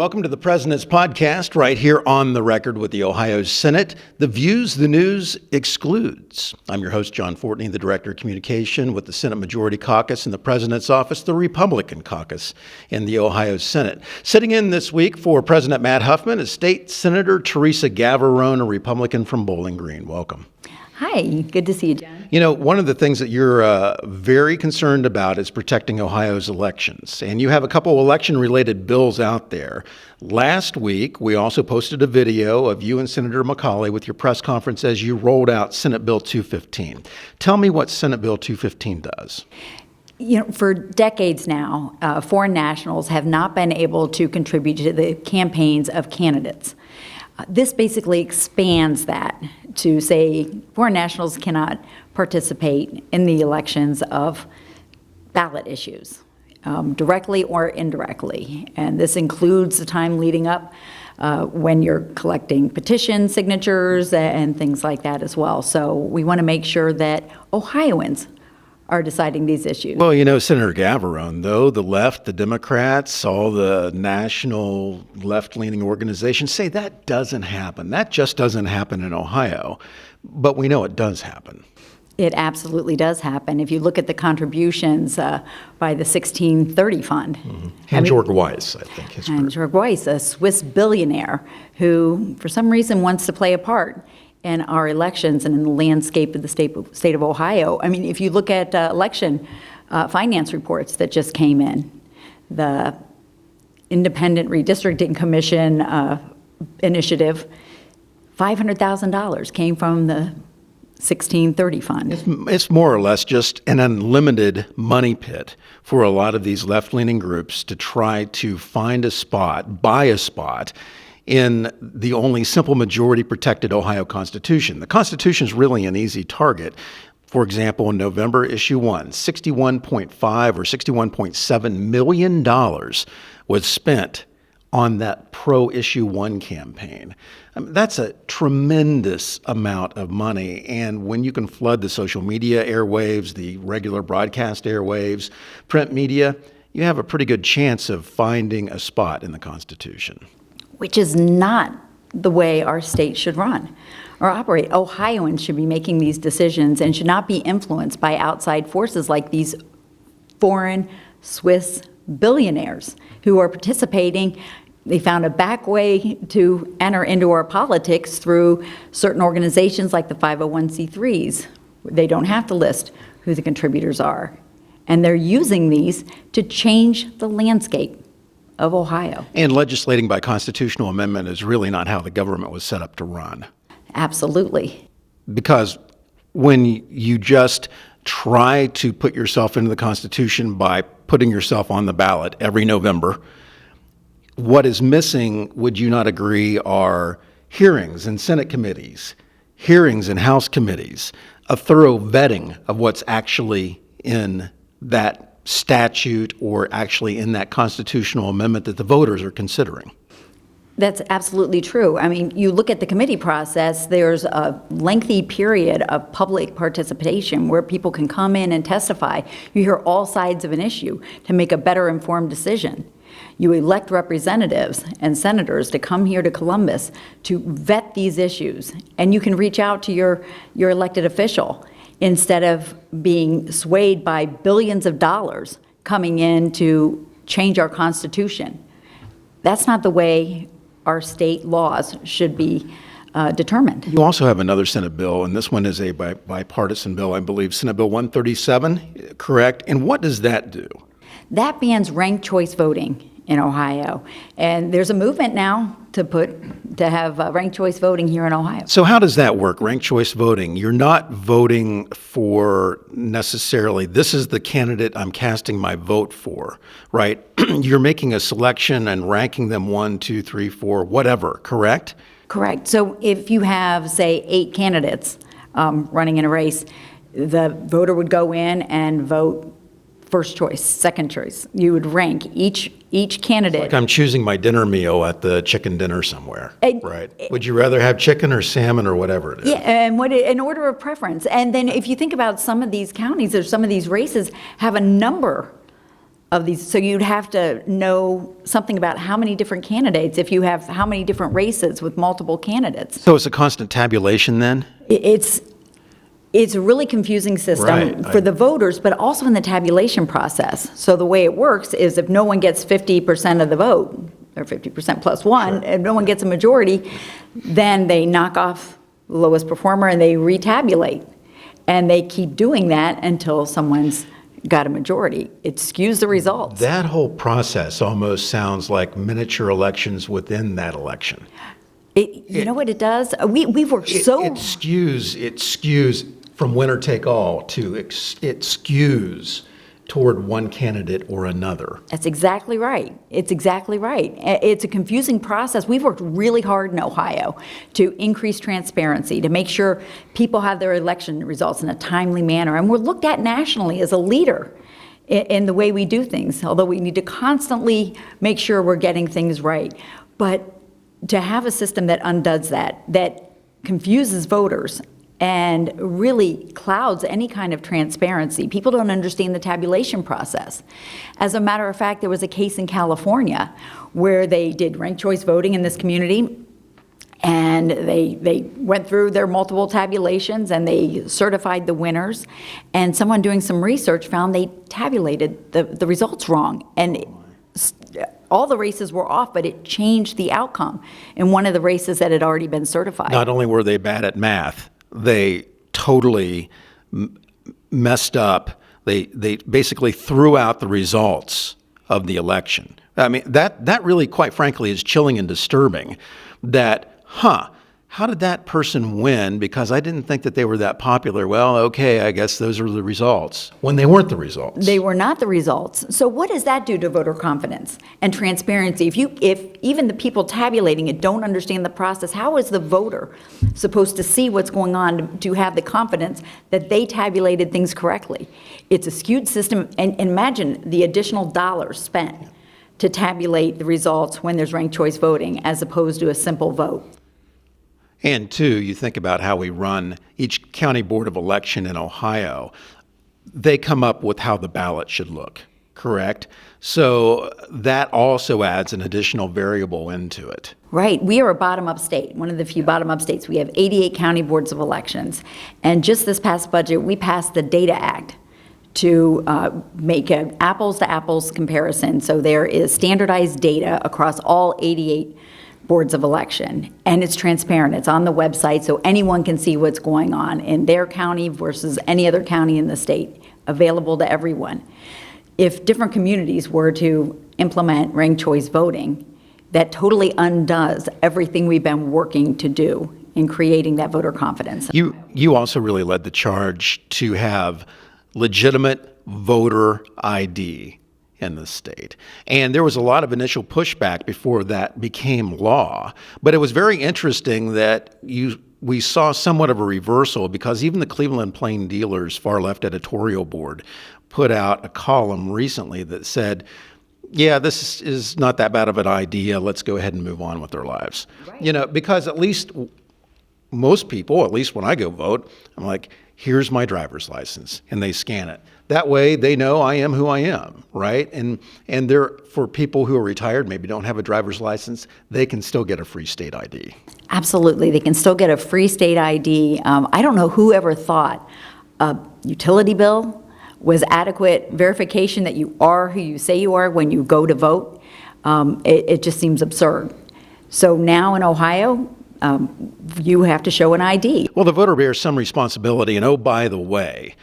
welcome to the President's Podcast right here on The Record with the Ohio Senate. The views the news excludes. I'm your host, John Fortney, the Director of Communication with the Senate Majority Caucus in the President's Office, the Republican Caucus in the Ohio Senate. Sitting in this week for President Matt Huffman is State Senator Theresa Gavarone, a Republican from Bowling Green. Welcome. Hi, good to see you, John. You know, one of the things that you're very concerned about is protecting Ohio's elections. And you have a couple election-related bills out there. Last week, we also posted a video of you and Senator McCauley with your press conference as you rolled out Senate Bill 215. Tell me what Senate Bill 215 does. You know, for decades now, foreign nationals have not been able to contribute to the campaigns of candidates. This basically expands that to say foreign nationals cannot participate in the elections of ballot issues, directly or indirectly. And this includes the time leading up when you're collecting petition signatures and things like that as well. So we want to make sure that Ohioans are deciding these issues. Well, you know, Senator Gavarone, though, the left, the Democrats, all the national left-leaning organizations say that doesn't happen. That just doesn't happen in Ohio. But we know it does happen. It absolutely does happen. If you look at the contributions by the 1630 Fund. Mm-hmm. Hans-Jörg Weiss, I think. Hans-Jörg Weiss, a Swiss billionaire who, for some reason, wants to play a part in our elections and in the landscape of the state of Ohio. I mean, if you look at election finance reports that just came in, the Independent Redistricting Commission initiative, $500,000 came from the 1630 Fund. It's more or less just an unlimited money pit for a lot of these left-leaning groups to try to find a spot, buy a spot, in the only simple majority protected Ohio Constitution. The Constitution is really an easy target. For example, in November, issue 1, $61.5 or $61.7 million was spent on that pro-issue 1 campaign. I mean, that's a tremendous amount of money. And when you can flood the social media airwaves, the regular broadcast airwaves, print media, you have a pretty good chance of finding a spot in the Constitution. Which is not the way our state should run or operate. Ohioans should be making these decisions and should not be influenced by outside forces like these foreign Swiss billionaires who are participating. They found a back way to enter into our politics through certain organizations like the 501c3s. They don't have to list who the contributors are. And they're using these to change the landscape of Ohio. And legislating by constitutional amendment is really not how the government was set up to run. Absolutely. Because when you just try to put yourself into the Constitution by putting yourself on the ballot every November, what is missing, would you not agree, are hearings in Senate committees, hearings in House committees, a thorough vetting of what's actually in that statute or actually in that constitutional amendment that the voters are considering. That's absolutely true. I mean, you look at the committee process, there's a lengthy period of public participation where people can come in and testify. You hear all sides of an issue to make a better informed decision. You elect representatives and senators to come here to Columbus to vet these issues, and you can reach out to your elected official instead of being swayed by billions of dollars coming in to change our Constitution. That's not the way our state laws should be determined. You also have another Senate bill, and this one is a bipartisan bill, I believe, Senate Bill 137, correct? And what does that do? That bans ranked choice voting in Ohio. And there's a movement now to have ranked choice voting here in Ohio. So how does that work, ranked choice voting? You're not voting for necessarily, this is the candidate I'm casting my vote for, right? You're making a selection and ranking them 1, 2, 3, 4, whatever, correct? Correct. So if you have, say, 8 candidates running in a race, the voter would go in and vote first choice, second choice. You would rank each candidate. It's like I'm choosing my dinner meal at the chicken dinner somewhere, right? Would you rather have chicken or salmon or whatever it is? Yeah, and an order of preference. And then if you think about some of these counties or some of these races have a number of these. So you'd have to know something about how many different candidates, if you have how many different races with multiple candidates. So it's a constant tabulation then? It's a really confusing system Right. for the voters, but also in the tabulation process. So the way it works is if no one gets 50% of the vote, or 50% plus one, Sure. if no one gets a majority, then they knock off the lowest performer and they retabulate. And they keep doing that until someone's got a majority. It skews the results. That whole process almost sounds like miniature elections within that election. You know what it does? We've worked so. It skews from winner take all to it skews toward one candidate or another. That's exactly right. It's exactly right. It's a confusing process. We've worked really hard in Ohio to increase transparency, to make sure people have their election results in a timely manner. And we're looked at nationally as a leader in the way we do things, although we need to constantly make sure we're getting things right. But to have a system that undoes that confuses voters and really clouds any kind of transparency. People don't understand the tabulation process. As a matter of fact, there was a case in California where they did ranked choice voting in this community, and they went through their multiple tabulations and they certified the winners, and someone doing some research found they tabulated the results wrong. And all the races were off, but it changed the outcome in one of the races that had already been certified. Not only were they bad at math, they totally messed up. They basically threw out the results of the election. I mean, that really, quite frankly, is chilling and disturbing. That, how did that person win? Because I didn't think that they were that popular. Well, okay, I guess those are the results. When they weren't the results. They were not the results. So what does that do to voter confidence and transparency? If even the people tabulating it don't understand the process, how is the voter supposed to see what's going on to have the confidence that they tabulated things correctly? It's a skewed system. And imagine the additional dollars spent to tabulate the results when there's ranked choice voting as opposed to a simple vote. And two, you think about how we run each county board of election in Ohio. They come up with how the ballot should look, correct? So that also adds an additional variable into it. Right. We are a bottom-up state, one of the few bottom-up states. We have 88 county boards of elections. And just this past budget, we passed the Data Act to make an apples-to-apples comparison. So there is standardized data across all 88 boards of election, and it's transparent. It's on the website, so anyone can see what's going on in their county versus any other county in the state, available to everyone. If different communities were to implement ranked choice voting, that totally undoes everything we've been working to do in creating that voter confidence. You also really led the charge to have legitimate voter ID in the state. And there was a lot of initial pushback before that became law. But it was very interesting that we saw somewhat of a reversal, because even the Cleveland Plain Dealers far left editorial board put out a column recently that said, yeah, this is not that bad of an idea. Let's go ahead and move on with our lives. Right. You know, because at least most people, at least when I go vote, I'm like, here's my driver's license, and they scan it. That way they know I am who I am, right? And for people who are retired, maybe don't have a driver's license, they can still get a free state ID. Absolutely, they can still get a free state ID. I don't know who ever thought a utility bill was adequate verification that you are who you say you are when you go to vote. It just seems absurd. So now in Ohio, you have to show an ID. Well, the voter bears some responsibility. And oh, by the way,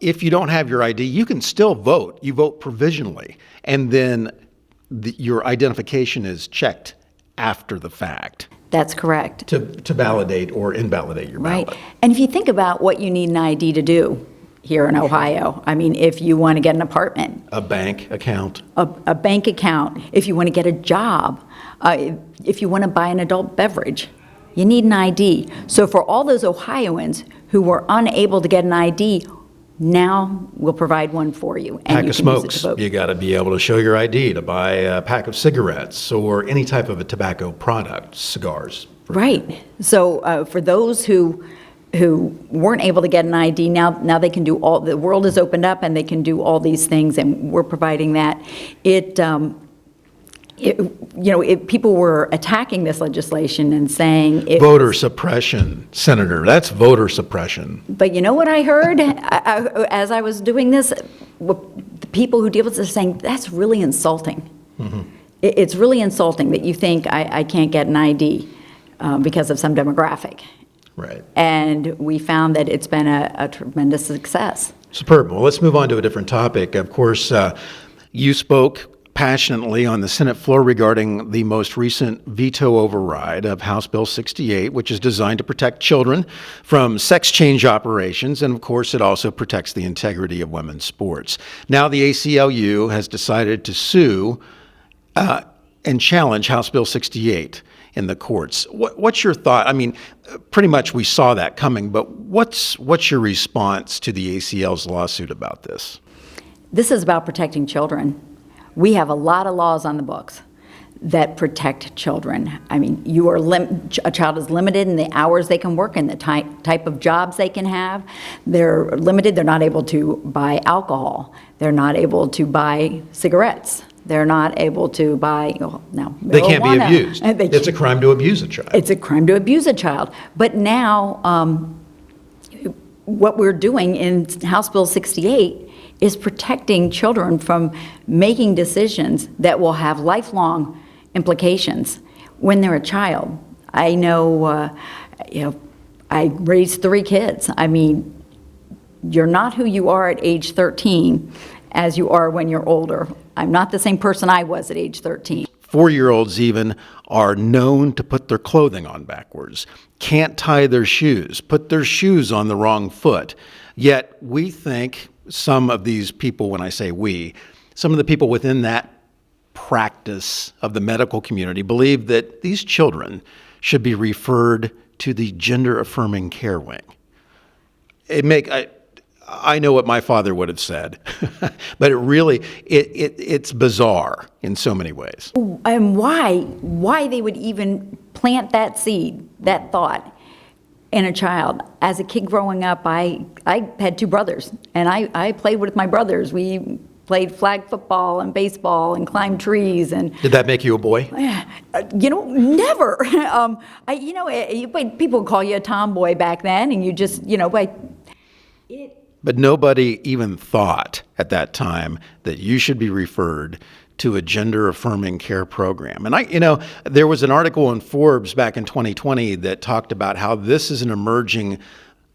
if you don't have your ID, you can still vote. You vote provisionally. And then your identification is checked after the fact. That's correct. To validate or invalidate your ballot. Right. And if you think about what you need an ID to do here in Ohio, I mean, if you want to get an apartment. A bank account. A bank account. If you want to get a job. If you want to buy an adult beverage, you need an ID. So for all those Ohioans who were unable to get an ID, now we'll provide one for you. And Pack you of can use it smokes. to vote. You got to be able to show your ID to buy a pack of cigarettes or any type of a tobacco product, cigars. Right. So for those who who weren't able to get an ID. Now they can do the world has opened up and they can do all these things, and we're providing that. People were attacking this legislation and saying voter suppression, Senator. That's voter suppression. But you know what I heard as I was doing this? The people who deal with this are saying that's really insulting. Mm-hmm. It's really insulting that you think I can't get an ID because of some demographic. Right. And we found that it's been a tremendous success. Superb. Well, let's move on to a different topic. Of course, you spoke passionately on the Senate floor regarding the most recent veto override of House Bill 68, which is designed to protect children from sex change operations. And of course, it also protects the integrity of women's sports. Now, the ACLU has decided to sue and challenge House Bill 68 in the courts. What's your thought? I mean, pretty much we saw that coming, but what's your response to the ACL's lawsuit about this? This is about protecting children. We have a lot of laws on the books that protect children. I mean, a child is limited in the hours they can work and the type of jobs they can have. They're limited. They're not able to buy alcohol. They're not able to buy cigarettes. They're not able to buy, now, marijuana. They can't be abused. It's a crime to abuse a child. It's a crime to abuse a child. But now, what we're doing in House Bill 68 is protecting children from making decisions that will have lifelong implications when they're a child. I know, I raised 3 kids. I mean, you're not who you are at age 13 as you are when you're older. I'm not the same person I was at age 13. 4-year-olds even are known to put their clothing on backwards, can't tie their shoes, put their shoes on the wrong foot. Yet we think some of these people, when I say we, some of the people within that practice of the medical community believe that these children should be referred to the gender-affirming care wing. I know what my father would have said, but it's bizarre in so many ways. And why they would even plant that seed, that thought in a child. As a kid growing up, I had 2 brothers, and I played with my brothers. We played flag football and baseball and climbed trees. And did that make you a boy? Never. People would call you a tomboy back then, and you just, But nobody even thought at that time that you should be referred to a gender-affirming care program. And there was an article in Forbes back in 2020 that talked about how this is an emerging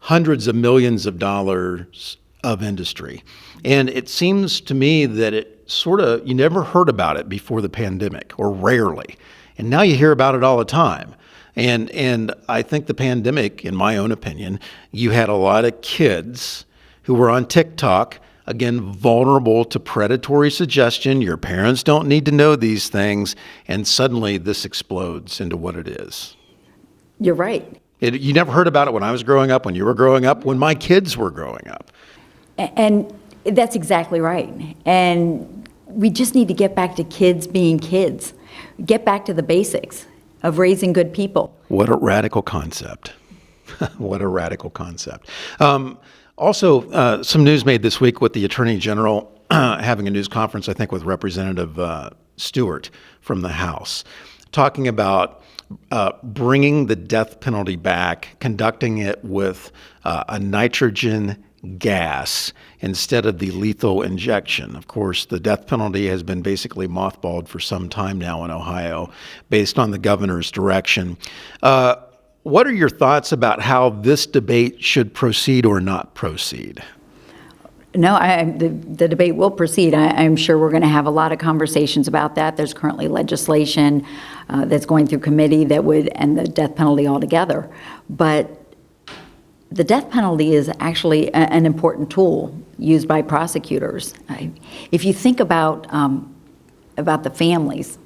hundreds of millions of dollars of industry. And it seems to me that you never heard about it before the pandemic, or rarely. And now you hear about it all the time. And I think the pandemic, in my own opinion, you had a lot of kids who were on TikTok, again, vulnerable to predatory suggestion. Your parents don't need to know these things. And suddenly this explodes into what it is. You're right. You never heard about it when I was growing up, when you were growing up, when my kids were growing up. And that's exactly right. And we just need to get back to kids being kids. Get back to the basics of raising good people. What a radical concept. What a radical concept. Also, some news made this week with the Attorney General having a news conference, I think, with Representative Stewart from the House, talking about bringing the death penalty back, conducting it with a nitrogen gas instead of the lethal injection. Of course, the death penalty has been basically mothballed for some time now in Ohio, based on the governor's direction. What are your thoughts about how this debate should proceed or not proceed? No, the debate will proceed. I'm sure we're going to have a lot of conversations about that. There's currently legislation that's going through committee that would end the death penalty altogether. But the death penalty is actually an important tool used by prosecutors. If you think about the families,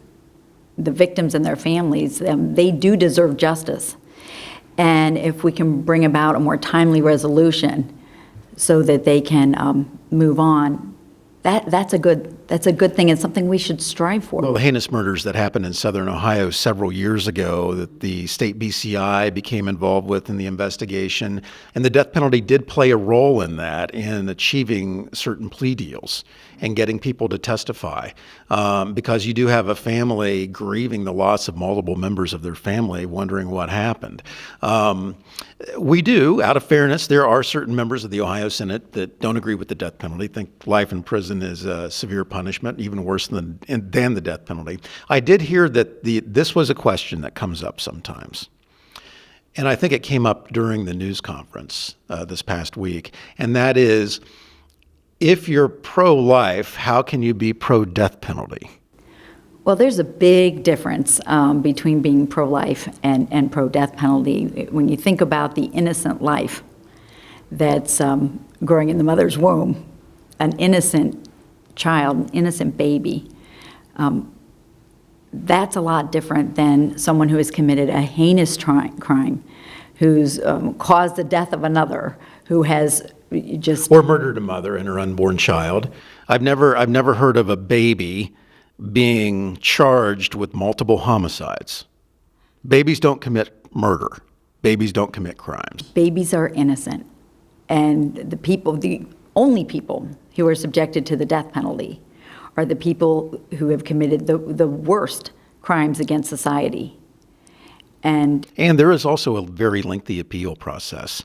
the victims and their families, they do deserve justice. And if we can bring about a more timely resolution so that they can move on, That's a good thing and something we should strive for. Well, the heinous murders that happened in southern Ohio several years ago that the state BCI became involved with in the investigation, and the death penalty did play a role in that, in achieving certain plea deals and getting people to testify, because you do have a family grieving the loss of multiple members of their family, wondering what happened. We do, out of fairness, there are certain members of the Ohio Senate that don't agree with the death penalty, think life in prison is a severe punishment, even worse than the death penalty. I did hear that this was a question that comes up sometimes. And I think it came up during the news conference this past week, and that is, if you're pro-life, how can you be pro-death penalty? Well, there's a big difference between being pro-life and pro-death penalty. When you think about the innocent life that's growing in the mother's womb, an innocent child, an innocent baby, that's a lot different than someone who has committed a heinous crime, who's caused the death of another, who has just... Or murdered a mother and her unborn child. I've never heard of a baby being charged with multiple homicides. Babies don't commit murder. Babies don't commit crimes. Babies are innocent. And the only people who are subjected to the death penalty are the people who have committed the worst crimes against society. And there is also a very lengthy appeal process,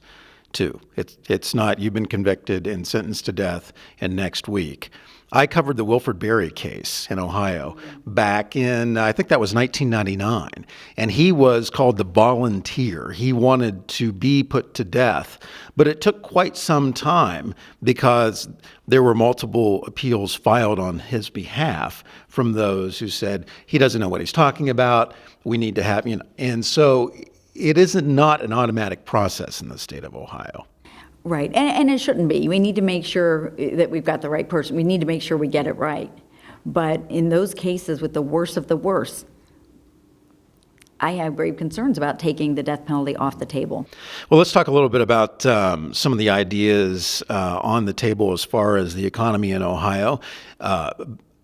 too. It's not you've been convicted and sentenced to death and next week. I covered the Wilford Berry case in Ohio back in, I think that was 1999, and he was called the volunteer. He wanted to be put to death, but it took quite some time because there were multiple appeals filed on his behalf from those who said, he doesn't know what he's talking about, we need to have, and so it is not an automatic process in the state of Ohio. Right, and it shouldn't be. We need to make sure that we've got the right person. We need to make sure we get it right. But in those cases with the worst of the worst, I have grave concerns about taking the death penalty off the table. Well, let's talk a little bit about some of the ideas on the table as far as the economy in Ohio.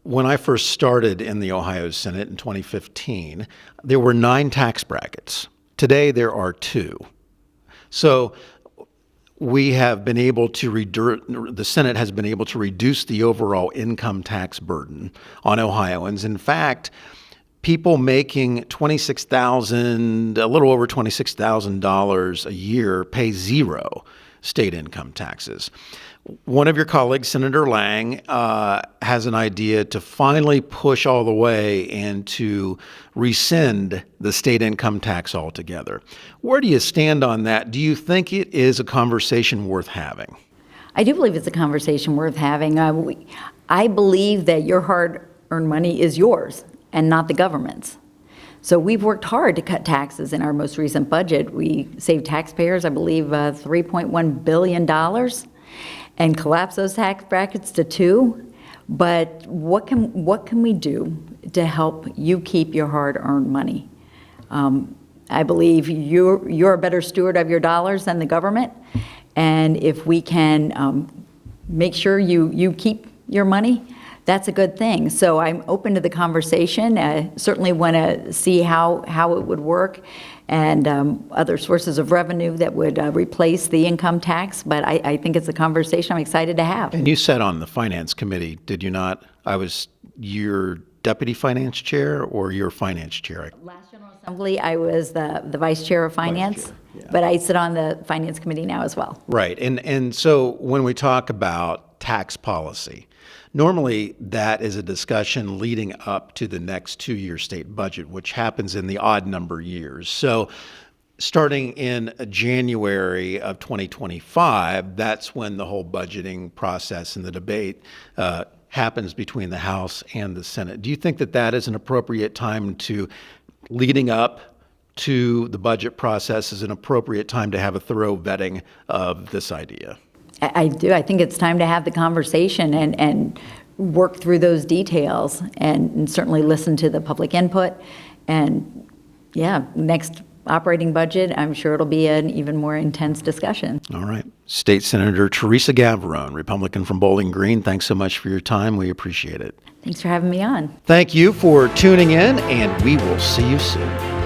When I first started in the Ohio Senate in 2015, there were 9 tax brackets. Today, there are 2. So we have been able to the Senate has been able to reduce the overall income tax burden on Ohioans. In fact, people making a little over $26,000 a year pay 0 state income taxes. One of your colleagues, Senator Lang, has an idea to finally push all the way and to rescind the state income tax altogether. Where do you stand on that? Do you think it is a conversation worth having? I do believe it's a conversation worth having. I believe that your hard-earned money is yours and not the government's. So we've worked hard to cut taxes in our most recent budget. We saved taxpayers, I believe, $3.1 billion. And collapse those tax brackets to 2. But what can we do to help you keep your hard-earned money? I believe you're a better steward of your dollars than the government, and if we can make sure you keep your money, that's a good thing. So I'm open to the conversation. I certainly want to see how it would work, and other sources of revenue that would replace the income tax. But I think it's a conversation I'm excited to have. And you sat on the Finance Committee, did you not? I was your deputy finance chair or your finance chair? Last General Assembly, I was the vice chair of finance, Chair, yeah. But I sit on the Finance Committee now as well. Right. And so when we talk about tax policy, normally that is a discussion leading up to the next 2-year state budget, which happens in the odd number years. So starting in January of 2025, that's when the whole budgeting process and the debate happens between the House and the Senate. Do you think that that is an appropriate time leading up to the budget process is an appropriate time to have a thorough vetting of this idea? I do. I think it's time to have the conversation and work through those details and certainly listen to the public input. And yeah, next operating budget, I'm sure it'll be an even more intense discussion. All right. State Senator Theresa Gavarone, Republican from Bowling Green, thanks so much for your time. We appreciate it. Thanks for having me on. Thank you for tuning in, and we will see you soon.